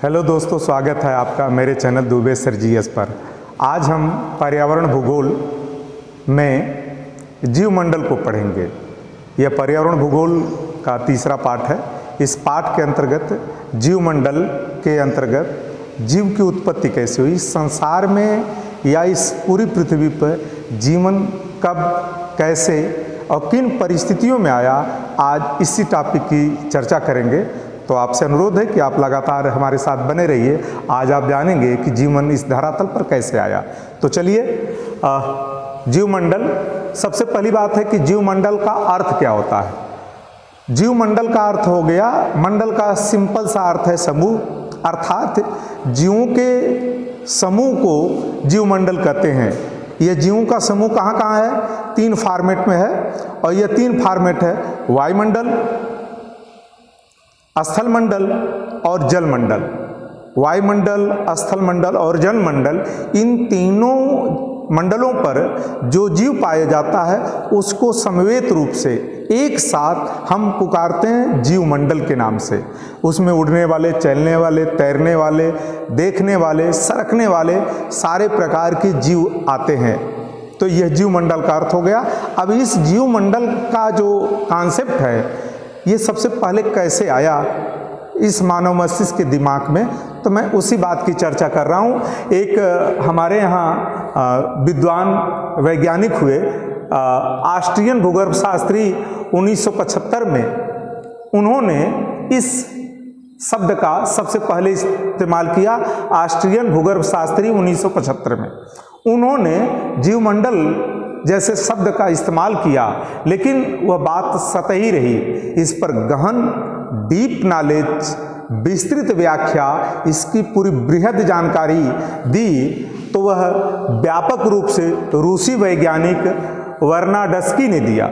Hello दोस्तों, स्वागत है आपका मेरे चैनल दुबे सर जीएस पर। आज हम पर्यावरण भूगोल में जीवमंडल को पढ़ेंगे। यह पर्यावरण भूगोल का तीसरा पाठ है। इस पाठ के अंतर्गत जीवमंडल के अंतर्गत जीव की उत्पत्ति कैसे हुई, संसार में या इस पूरी पृथ्वी पर जीवन कब, कैसे और किन परिस्थितियों में आया, आज इसी टॉपिक की चर्चा करेंगे। तो आपसे अनुरोध है कि आप लगातार हमारे साथ बने रहिए। आज आप जानेंगे कि जीवन इस धरातल पर कैसे आया। तो चलिए, जीवमंडल, सबसे पहली बात है कि जीवमंडल का अर्थ क्या होता है। जीवमंडल का अर्थ हो गया, मंडल का सिंपल सा अर्थ है समूह, अर्थात जीवों के समूह को जीवमंडल कहते हैं। यह जीवों का समूह कहाँ कहाँ है? 3 फॉर्मेट में है, और यह 3 फॉर्मेट है: वायुमंडल, स्थल मंडल और जल मंडल। वायुमंडल, स्थल मंडल और जल मंडल, इन तीनों मंडलों पर जो जीव पाया जाता है उसको समवेत रूप से एक साथ हम पुकारते हैं जीवमंडल के नाम से। उसमें उड़ने वाले, चलने वाले, तैरने वाले, देखने वाले, सरकने वाले सारे प्रकार के जीव आते हैं। तो यह जीवमंडल का अर्थ हो गया। अब इस जीवमंडल का जो कॉन्सेप्ट है, ये सबसे पहले कैसे आया इस मानव मस्तिष्क के दिमाग में, तो मैं उसी बात की चर्चा कर रहा हूँ। एक हमारे यहाँ विद्वान वैज्ञानिक हुए, ऑस्ट्रियन भूगर्भ शास्त्री 1975 में, उन्होंने इस शब्द का सबसे पहले इस्तेमाल किया। ऑस्ट्रियन भूगर्भ शास्त्री 1975 में उन्होंने जीवमंडल जैसे शब्द का इस्तेमाल किया, लेकिन वह बात सतही रही। इस पर गहन डीप नॉलेज, विस्तृत व्याख्या, इसकी पूरी बृहद जानकारी दी तो वह व्यापक रूप से रूसी वैज्ञानिक वर्नाडस्की ने दिया।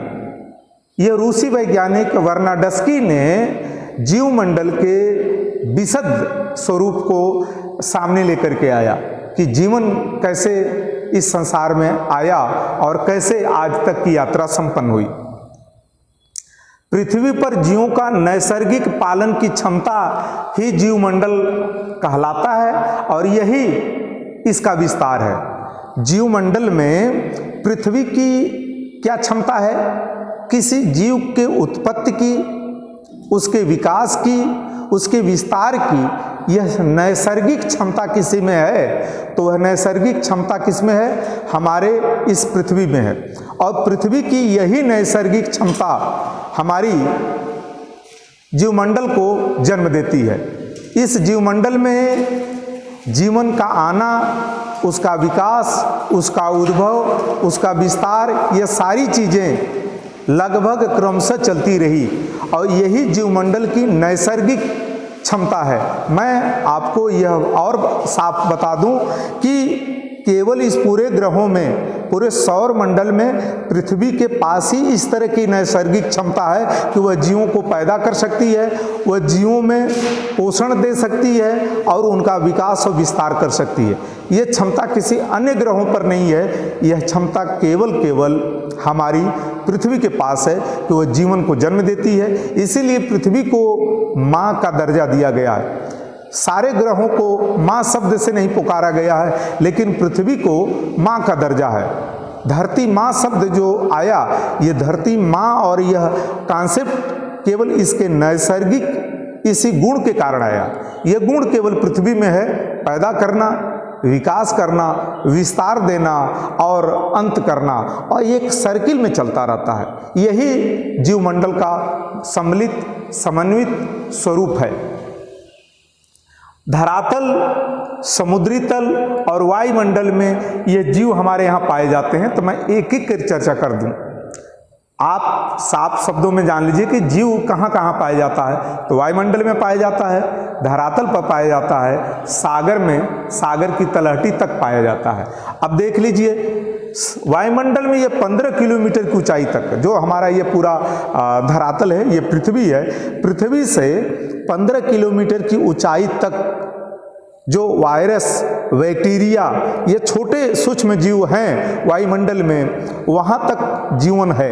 यह रूसी वैज्ञानिक वर्नाडस्की ने जीवमंडल के विशद स्वरूप को सामने लेकर के आया कि जीवन कैसे इस संसार में आया और कैसे आज तक की यात्रा संपन्न हुई। पृथ्वी पर जीवों का नैसर्गिक पालन की क्षमता ही जीवमंडल कहलाता है, और यही इसका विस्तार है। जीवमंडल में पृथ्वी की क्या क्षमता है? किसी जीव के उत्पत्ति की, उसके विकास की, उसके विस्तार की यह नैसर्गिक क्षमता किसी में है, तो वह नैसर्गिक क्षमता किस में है? हमारे इस पृथ्वी में है। और पृथ्वी की यही नैसर्गिक क्षमता हमारी जीवमंडल को जन्म देती है। इस जीवमंडल में जीवन का आना, उसका विकास, उसका उद्भव, उसका विस्तार, ये सारी चीज़ें लगभग क्रमशः चलती रही, और यही जीवमंडल की नैसर्गिक क्षमता है। मैं आपको यह और साफ बता दूं कि केवल इस पूरे ग्रहों में, पूरे सौर मंडल में पृथ्वी के पास ही इस तरह की नैसर्गिक क्षमता है कि वह जीवों को पैदा कर सकती है, वह जीवों में पोषण दे सकती है और उनका विकास और विस्तार कर सकती है। यह क्षमता किसी अन्य ग्रहों पर नहीं है। यह क्षमता केवल हमारी पृथ्वी के पास है कि वह जीवन को जन्म देती है। इसीलिए पृथ्वी को माँ का दर्जा दिया गया है। सारे ग्रहों को माँ शब्द से नहीं पुकारा गया है, लेकिन पृथ्वी को माँ का दर्जा है। धरती माँ शब्द जो आया, ये धरती माँ और यह कॉन्सेप्ट केवल इसके नैसर्गिक इसी गुण के कारण आया। यह गुण केवल पृथ्वी में है: पैदा करना, विकास करना, विस्तार देना और अंत करना, और एक सर्किल में चलता रहता है। यही जीवमंडल का सम्मिलित, समन्वित स्वरूप है। धरातल, समुद्री तल और वायुमंडल में ये जीव हमारे यहाँ पाए जाते हैं। तो मैं एक एक कर चर्चा कर दूं। आप साफ शब्दों में जान लीजिए कि जीव कहाँ कहाँ पाया जाता है। तो वायुमंडल में पाया जाता है, धरातल पर पाया जाता है, सागर में, सागर की तलहटी तक पाया जाता है। अब देख लीजिए, वायुमंडल में ये 15 किलोमीटर की ऊंचाई तक, जो हमारा ये पूरा धरातल है, ये पृथ्वी है, पृथ्वी से 15 किलोमीटर की ऊंचाई तक जो वायरस, बैक्टीरिया, ये छोटे सूक्ष्म जीव हैं वायुमंडल में, वहाँ तक जीवन है।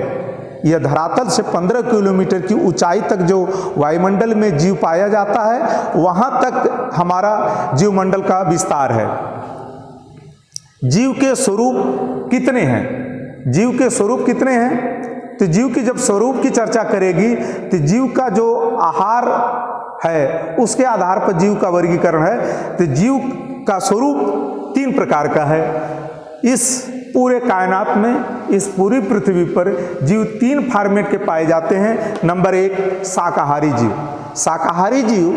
यह धरातल से 15 किलोमीटर की ऊंचाई तक जो वायुमंडल में जीव पाया जाता है वहां तक हमारा जीवमंडल का विस्तार है। जीव के स्वरूप कितने हैं? जीव के स्वरूप कितने हैं? तो जीव की जब स्वरूप की चर्चा करेगी तो जीव का जो आहार है उसके आधार पर जीव का वर्गीकरण है। तो जीव का स्वरूप 3 प्रकार का है। इस पूरे कायनात में, इस पूरी पृथ्वी पर जीव 3 फॉर्मेट के पाए जाते हैं। नंबर 1 शाकाहारी जीव। शाकाहारी जीव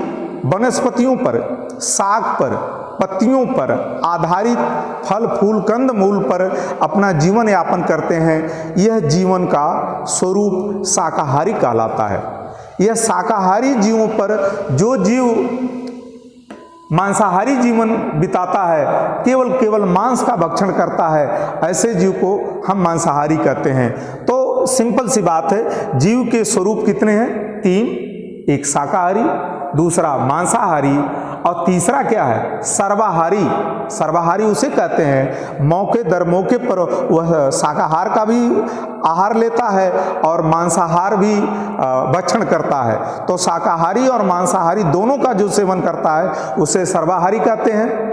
वनस्पतियों पर, साग पर, पत्तियों पर आधारित फल फूल कंद मूल पर अपना जीवन यापन करते हैं। यह जीवन का स्वरूप शाकाहारी कहलाता है। यह शाकाहारी जीवों पर जो जीव मांसाहारी जीवन बिताता है, केवल मांस का भक्षण करता है, ऐसे जीव को हम मांसाहारी कहते हैं। तो सिंपल सी बात है, जीव के स्वरूप कितने हैं? 3। एक शाकाहारी, दूसरा मांसाहारी और तीसरा क्या है? सर्वाहारी। सर्वाहारी उसे कहते हैं मौके दर मौके पर वह शाकाहार का भी आहार लेता है और मांसाहार भी भक्षण करता है। तो शाकाहारी और मांसाहारी दोनों का जो सेवन करता है उसे सर्वाहारी कहते हैं।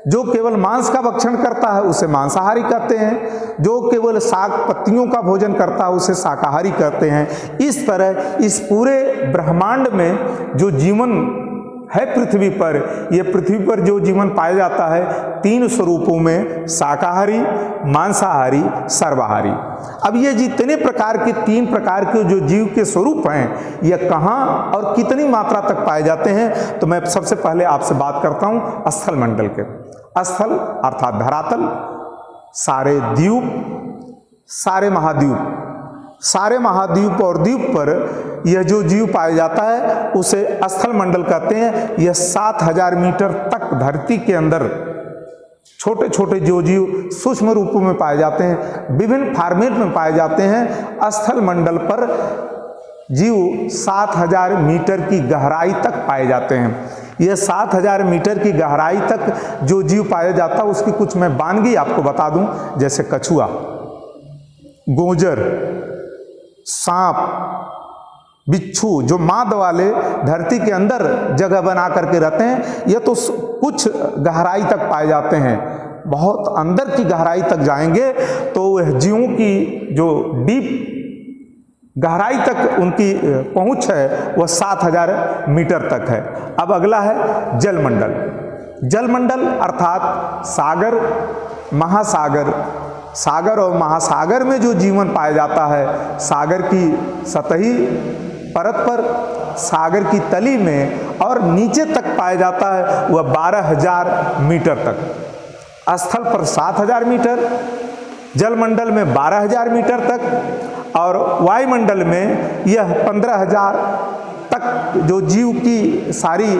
जो केवल मांस का भक्षण करता है उसे मांसाहारी कहते हैं। जो केवल साग पत्तियों का भोजन करता है उसे शाकाहारी कहते हैं। इस तरह इस पूरे ब्रह्मांड में जो जीवन है पृथ्वी पर, यह पृथ्वी पर जो जीवन पाया जाता है 3 स्वरूपों में, शाकाहारी, मांसाहारी, सर्वाहारी। अब ये जितने प्रकार के 3 प्रकार के जो जीव के स्वरूप हैं यह कहाँ और कितनी मात्रा तक पाए जाते हैं, तो मैं सबसे पहले आपसे बात करता हूँ स्थल मंडल के। स्थल अर्थात धरातल, सारे द्वीप, सारे महाद्वीप, सारे महाद्वीप और द्वीप पर यह जो जीव पाया जाता है उसे स्थल मंडल कहते हैं। यह 7000 मीटर तक धरती के अंदर छोटे छोटे जो जीव सूक्ष्म रूपों में पाए जाते हैं, विभिन्न फॉर्मेट में पाए जाते हैं। स्थल मंडल पर जीव 7000 मीटर की गहराई तक पाए जाते हैं। यह 7000 मीटर की गहराई तक जो जीव पाया जाता है उसकी कुछ मैं वानगी आपको बता दूं, जैसे कछुआ, गोजर, सांप, बिच्छू जो माद वाले धरती के अंदर जगह बना करके रहते हैं, यह तो कुछ गहराई तक पाए जाते हैं। बहुत अंदर की गहराई तक जाएंगे तो वह जीवों की जो डीप गहराई तक उनकी पहुंच है वह 7000 मीटर तक है। अब अगला है जलमंडल। जलमंडल अर्थात सागर, महासागर, सागर और महासागर में जो जीवन पाया जाता है, सागर की सतही परत पर, सागर की तली में और नीचे तक पाया जाता है वह 12000 मीटर तक। स्थल पर 7000 मीटर, जलमंडल में 12000 मीटर तक और वायुमंडल में यह 15000 तक जो जीव की सारी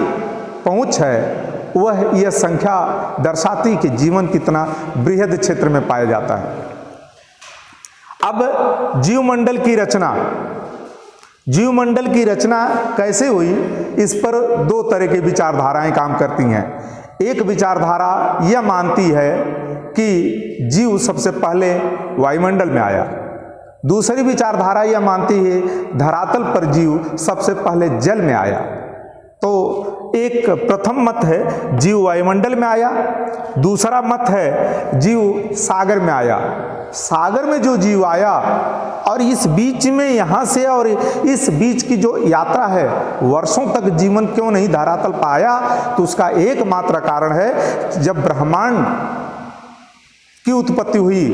पहुंच है वह यह संख्या दर्शाती कि जीवन कितना बृहद क्षेत्र में पाया जाता है। अब जीवमंडल की रचना, जीवमंडल की रचना कैसे हुई, इस पर 2 तरह की विचारधाराएं काम करती हैं। एक विचारधारा यह मानती है कि जीव सबसे पहले वायुमंडल में आया। दूसरी विचारधारा यह मानती है धरातल पर जीव सबसे पहले जल में आया। तो एक प्रथम मत है जीव वायुमंडल में आया, दूसरा मत है जीव सागर में आया। सागर में जो जीव आया और इस बीच में यहाँ से और इस बीच की जो यात्रा है, वर्षों तक जीवन क्यों नहीं धरातल पर आया, तो उसका एकमात्र कारण है जब ब्रह्मांड की उत्पत्ति हुई।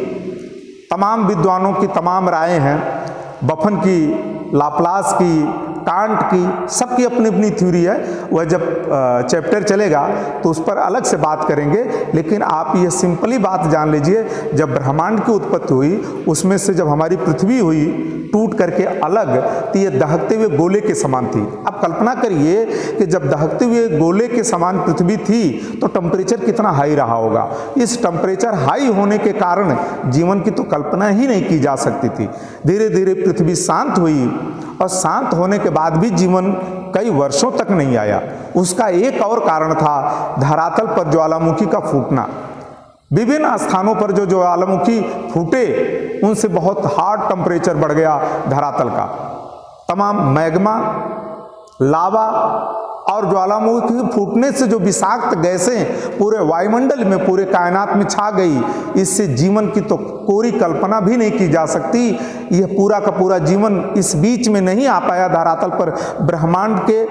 तमाम विद्वानों की तमाम रायें हैं, बफन की, लाप्लास की, कांट की, सबकी अपनी अपनी थ्योरी है। वह जब चैप्टर चलेगा तो उस पर अलग से बात करेंगे, लेकिन आप ये सिंपली बात जान लीजिए, जब ब्रह्मांड की उत्पत्ति हुई उसमें से जब हमारी पृथ्वी हुई टूट करके अलग, तो ये दहकते हुए गोले के समान थी। अब कल्पना करिए कि जब दहकते हुए गोले के समान पृथ्वी थी तो टेम्परेचर कितना हाई रहा होगा। इस टेम्परेचर हाई होने के कारण जीवन की तो कल्पना ही नहीं की जा सकती थी। धीरे धीरे पृथ्वी शांत हुई और शांत होने के बाद भी जीवन कई वर्षों तक नहीं आया। उसका एक और कारण था धरातल पर ज्वालामुखी का फूटना। विभिन्न स्थानों पर जो ज्वालामुखी फूटे उनसे बहुत हार्ड टेम्परेचर बढ़ गया धरातल का। तमाम मैग्मा, लावा और ज्वालामुखी फूटने से जो विषाक्त गैसें पूरे वायुमंडल में, पूरे कायनात में छा गई, इससे जीवन की तो कोई कल्पना भी नहीं की जा सकती। यह पूरा का पूरा जीवन इस बीच में नहीं आ पाया धरातल पर। ब्रह्मांड के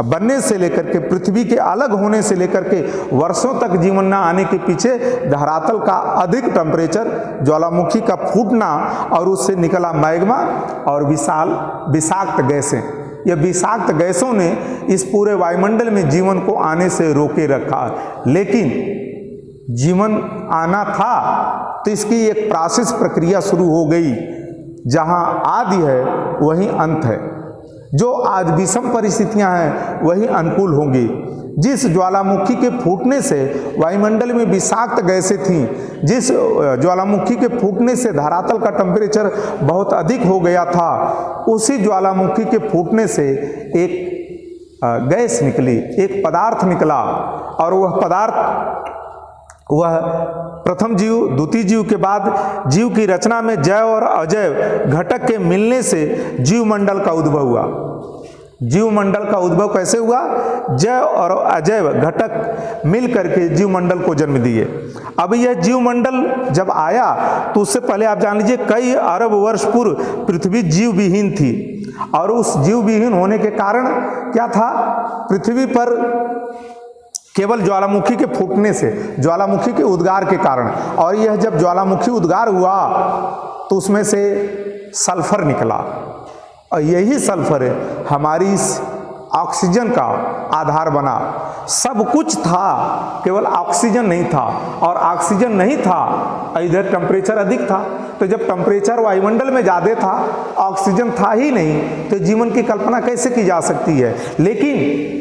बनने से लेकर के, पृथ्वी के अलग होने से लेकर के वर्षों तक जीवन न आने के पीछे धरातल का अधिक टेम्परेचर, ज्वालामुखी का फूटना और उससे निकला मैग्मा और विषाक्त गैसें, यह विषाक्त गैसों ने इस पूरे वायुमंडल में जीवन को आने से रोके रखा। लेकिन जीवन आना था तो इसकी एक प्रोसेस, प्रक्रिया शुरू हो गई। जहां आदि है वहीं अंत है। जो आज विषम परिस्थितियां हैं वही अनुकूल होंगी। जिस ज्वालामुखी के फूटने से वायुमंडल में विषाक्त गैसें थीं, जिस ज्वालामुखी के फूटने से धरातल का टेम्परेचर बहुत अधिक हो गया था, उसी ज्वालामुखी के फूटने से एक गैस निकली, एक पदार्थ निकला। और वह पदार्थ, वह प्रथम जीव, द्वितीय जीव के बाद जीव की रचना में जैव और अजैव घटक के मिलने से जीवमंडल का उद्भव हुआ। जीवमंडल का उद्भव कैसे हुआ? जैव और अजैव घटक मिल करके जीवमंडल को जन्म दिए। अब यह जीवमंडल जब आया तो उससे पहले आप जान लीजिए कई अरब वर्ष पूर्व पृथ्वी जीव विहीन थी। और उस जीव विहीन होने के कारण क्या था? पृथ्वी पर केवल ज्वालामुखी के फूटने से, ज्वालामुखी के उद्गार के कारण, और यह जब ज्वालामुखी उद्गार हुआ तो उसमें से सल्फर निकला। और यही सल्फर हमारी इस ऑक्सीजन का आधार बना। सब कुछ था, केवल ऑक्सीजन नहीं था। और ऑक्सीजन नहीं था, इधर टेम्परेचर अधिक था। तो जब टेम्परेचर वायुमंडल में ज़्यादा था, ऑक्सीजन था ही नहीं, तो जीवन की कल्पना कैसे की जा सकती है? लेकिन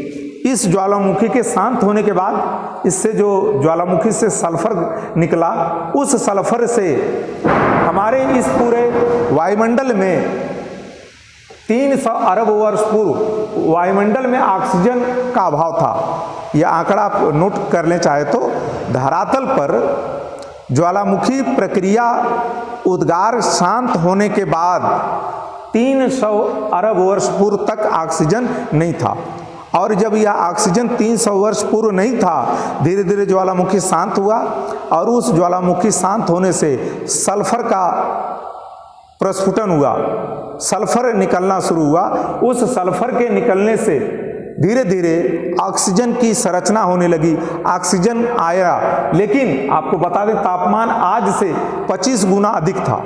इस ज्वालामुखी के शांत होने के बाद, इससे जो ज्वालामुखी से सल्फर निकला, उस सल्फर से हमारे इस पूरे वायुमंडल में 300 अरब वर्ष पूर्व वायुमंडल में ऑक्सीजन का अभाव था। यह आंकड़ा आप नोट कर लें चाहे तो। धरातल पर ज्वालामुखी प्रक्रिया उद्गार शांत होने के बाद 300 अरब वर्ष पूर्व तक ऑक्सीजन नहीं था। और जब यह ऑक्सीजन 300 वर्ष पूर्व नहीं था, धीरे धीरे ज्वालामुखी शांत हुआ। और उस ज्वालामुखी शांत होने से सल्फर का प्रस्फुटन हुआ, सल्फर निकलना शुरू हुआ। उस सल्फर के निकलने से धीरे धीरे ऑक्सीजन की संरचना होने लगी, ऑक्सीजन आया। लेकिन आपको बता दें, तापमान आज से 25 गुना अधिक था।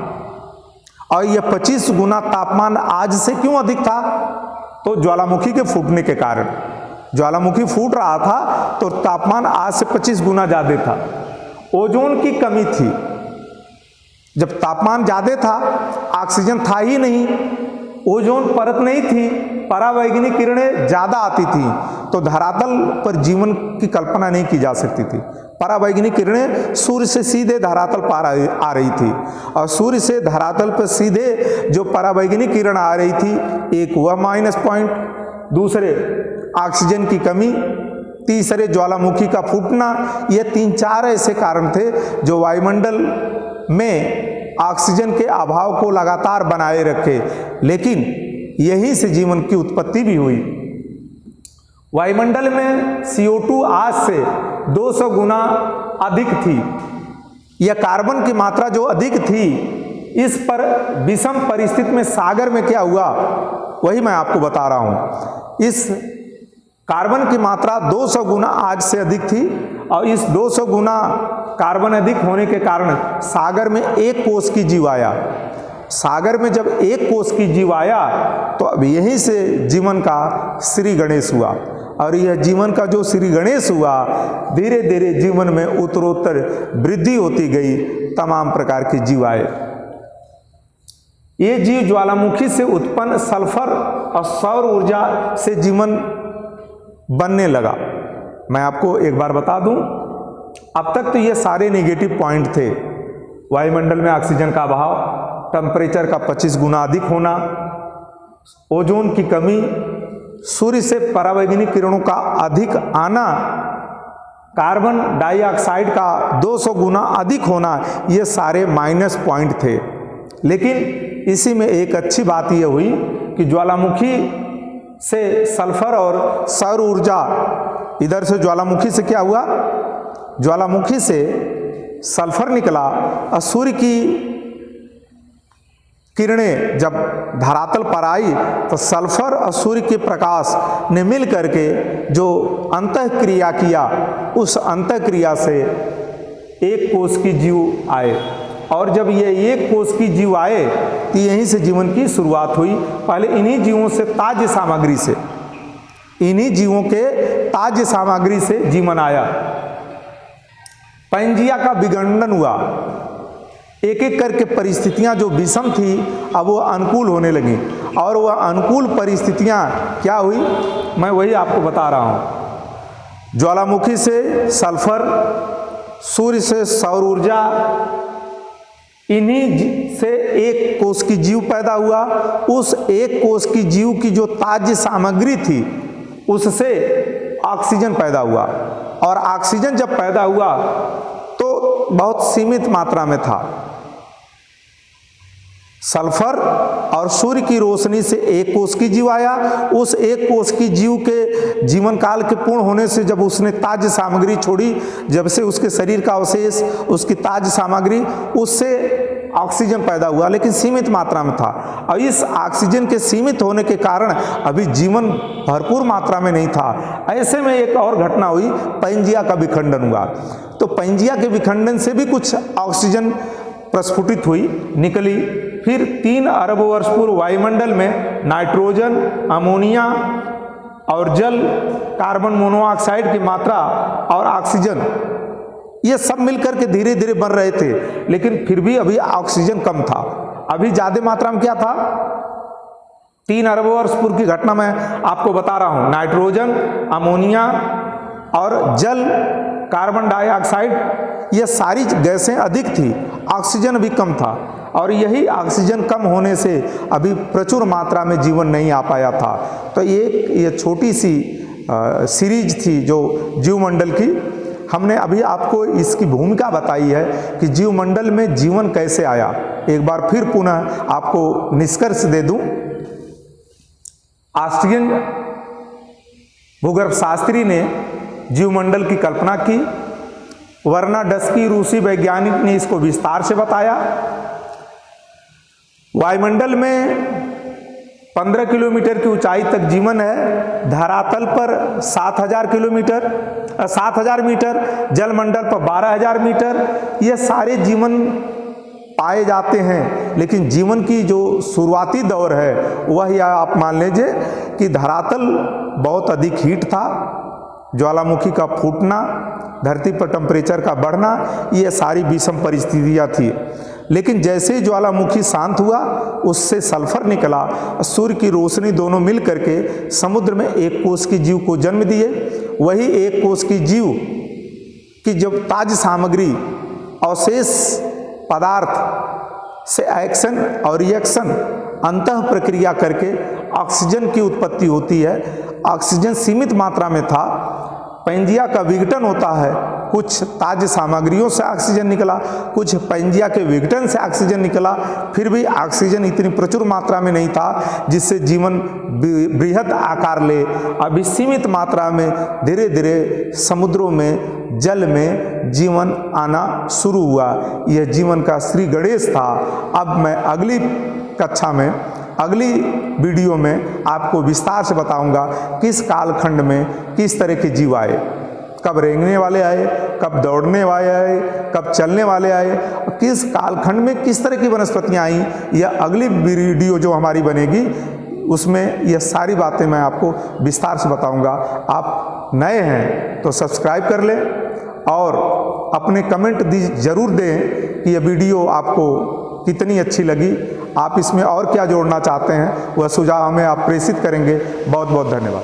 और यह 25 गुना तापमान आज से क्यों अधिक था? तो ज्वालामुखी के फूटने के कारण। ज्वालामुखी फूट रहा था तो तापमान आज से 25 गुना ज़्यादा था। ओजोन की कमी थी। जब तापमान ज़्यादा था, ऑक्सीजन था ही नहीं, ओजोन परत नहीं थी, परावैंगनिक किरणें ज़्यादा आती थी, तो धरातल पर जीवन की कल्पना नहीं की जा सकती थी। परावैंगनिक किरणें सूर्य से सीधे धरातल पर आ रही थी। और सूर्य से धरातल पर सीधे जो परावैंगनिक किरण आ रही थी, एक वह माइनस पॉइंट, दूसरे ऑक्सीजन की कमी, तीसरे ज्वालामुखी का फूटना, ये 3-4 ऐसे कारण थे जो वायुमंडल में ऑक्सीजन के अभाव को लगातार बनाए रखे। लेकिन यहीं से जीवन की उत्पत्ति भी हुई। वायुमंडल में CO2 आज से 200 गुना अधिक थी। यह कार्बन की मात्रा जो अधिक थी, इस पर विषम परिस्थिति में सागर में क्या हुआ वही मैं आपको बता रहा हूं। इस कार्बन की मात्रा 200 गुना आज से अधिक थी। और इस 200 गुना कार्बन अधिक होने के कारण सागर में एक कोष की जीव आया। सागर में जब एक कोष की जीव आया तो अब यहीं से जीवन का श्री गणेश हुआ। और यह जीवन का जो श्री गणेश हुआ, धीरे धीरे जीवन में उत्तरोत्तर वृद्धि होती गई, तमाम प्रकार के जीव आए। ये जीव ज्वालामुखी से उत्पन्न सल्फर और सौर ऊर्जा से जीवन बनने लगा। मैं आपको एक बार बता दूं, अब तक तो ये सारे नेगेटिव पॉइंट थे। वायुमंडल में ऑक्सीजन का अभाव, टेम्परेचर का 25 गुना अधिक होना, ओजोन की कमी, सूर्य से परावैंगनिक किरणों का अधिक आना, कार्बन डाइऑक्साइड का 200 गुना अधिक होना, ये सारे माइनस पॉइंट थे। लेकिन इसी में एक अच्छी बात ये हुई कि ज्वालामुखी से सल्फर और सौर ऊर्जा, इधर से ज्वालामुखी से क्या हुआ, ज्वालामुखी से सल्फर निकला और सूर्य की किरणें जब धरातल पर आई तो सल्फर और सूर्य के प्रकाश ने मिल करके जो अंतःक्रिया किया, उस अंतःक्रिया से एक कोष की जीव आए। और जब ये एक कोष की जीव आए तो यहीं से जीवन की शुरुआत हुई। पहले इन्हीं जीवों से ताज सामग्री से, इन्हीं जीवों के ताज सामग्री से जीवन आया। पैंजिया का विगंडन हुआ, एक एक करके परिस्थितियां जो विषम थी अब वो अनुकूल होने लगी। और वह अनुकूल परिस्थितियां क्या हुई, मैं वही आपको बता रहा हूं। ज्वालामुखी से सल्फर, सूर्य से सौर ऊर्जा, इन्हीं से एक कोष की जीव पैदा हुआ। उस एक कोष की जीव की जो ताज सामग्री थी उससे ऑक्सीजन पैदा हुआ। और ऑक्सीजन जब पैदा हुआ तो बहुत सीमित मात्रा में था। सल्फर और सूर्य की रोशनी से एक कोष की जीव आया। उस एक कोष की जीव के जीवन काल के पूर्ण होने से जब उसने ताज सामग्री छोड़ी, जब से उसके शरीर का अवशेष, उसकी ताज सामग्री, उससे ऑक्सीजन पैदा हुआ, लेकिन सीमित मात्रा में था। और इस ऑक्सीजन के सीमित होने के कारण अभी जीवन भरपूर मात्रा में नहीं था। ऐसे में एक और घटना हुई, पैंजिया का विखंडन हुआ। तो पैंजिया के विखंडन से भी कुछ ऑक्सीजन प्रस्फुटित हुई, निकली। फिर 3 अरब वर्ष पूर्व वायुमंडल में नाइट्रोजन, अमोनिया और जल, कार्बन मोनोऑक्साइड की मात्रा और ऑक्सीजन, ये सब मिलकर के धीरे धीरे बन रहे थे। लेकिन फिर भी अभी ऑक्सीजन कम था। अभी ज्यादा मात्रा में क्या था, 3 अरब वर्ष पूर्व की घटना मैं आपको बता रहा हूं। नाइट्रोजन, अमोनिया और जल, कार्बन डाइऑक्साइड, ये सारी गैसें अधिक थी, ऑक्सीजन भी कम था। और यही ऑक्सीजन कम होने से अभी प्रचुर मात्रा में जीवन नहीं आ पाया था। तो ये छोटी सी सीरीज थी जो जीवमंडल की। हमने अभी आपको इसकी भूमिका बताई है कि जीवमंडल में जीवन कैसे आया। एक बार फिर पुनः आपको निष्कर्ष दे दूं। ऑस्ट्रियन भूगर्भ शास्त्री ने जीवमंडल की कल्पना की। वर्नाडस्की रूसी वैज्ञानिक ने इसको विस्तार से बताया। वायुमंडल में 15 किलोमीटर की ऊंचाई तक जीवन है। धरातल पर 7,000 मीटर, जलमंडल पर 12,000 मीटर, ये सारे जीवन पाए जाते हैं। लेकिन जीवन की जो शुरुआती दौर है वह यह आप मान लीजिए कि धरातल बहुत अधिक हीट था, ज्वालामुखी का फूटना, धरती पर टेम्परेचर का बढ़ना, ये सारी विषम परिस्थितियां थी। लेकिन जैसे ही ज्वालामुखी शांत हुआ उससे सल्फर निकला, सूर्य की रोशनी दोनों मिल करके समुद्र में एक कोष की जीव को जन्म दिए। वही एक कोष की जीव की जब ताज सामग्री, अवशेष पदार्थ से एक्शन और रिएक्शन, अंतः प्रक्रिया करके ऑक्सीजन की उत्पत्ति होती है। ऑक्सीजन सीमित मात्रा में था। पैंजिया का विघटन होता है, कुछ ताज सामग्रियों से ऑक्सीजन निकला, कुछ पैंजिया के विघटन से ऑक्सीजन निकला। फिर भी ऑक्सीजन इतनी प्रचुर मात्रा में नहीं था जिससे जीवन बृहद आकार ले। अभी सीमित मात्रा में धीरे धीरे समुद्रों में, जल में जीवन आना शुरू हुआ। यह जीवन का श्री गणेश था। अब मैं अगली कक्षा में, अगली वीडियो में आपको विस्तार से बताऊंगा किस कालखंड में किस तरह के जीव आए, कब रेंगने वाले आए, कब दौड़ने वाले आए, कब चलने वाले आए, किस कालखंड में किस तरह की वनस्पतियां आई। यह अगली वीडियो जो हमारी बनेगी उसमें यह सारी बातें मैं आपको विस्तार से बताऊंगा। आप नए हैं तो सब्सक्राइब कर लें और अपने कमेंट जरूर दें कि यह वीडियो आपको कितनी अच्छी लगी। आप इसमें और क्या जोड़ना चाहते हैं वह सुझाव हमें आप प्रेषित करेंगे। बहुत बहुत धन्यवाद।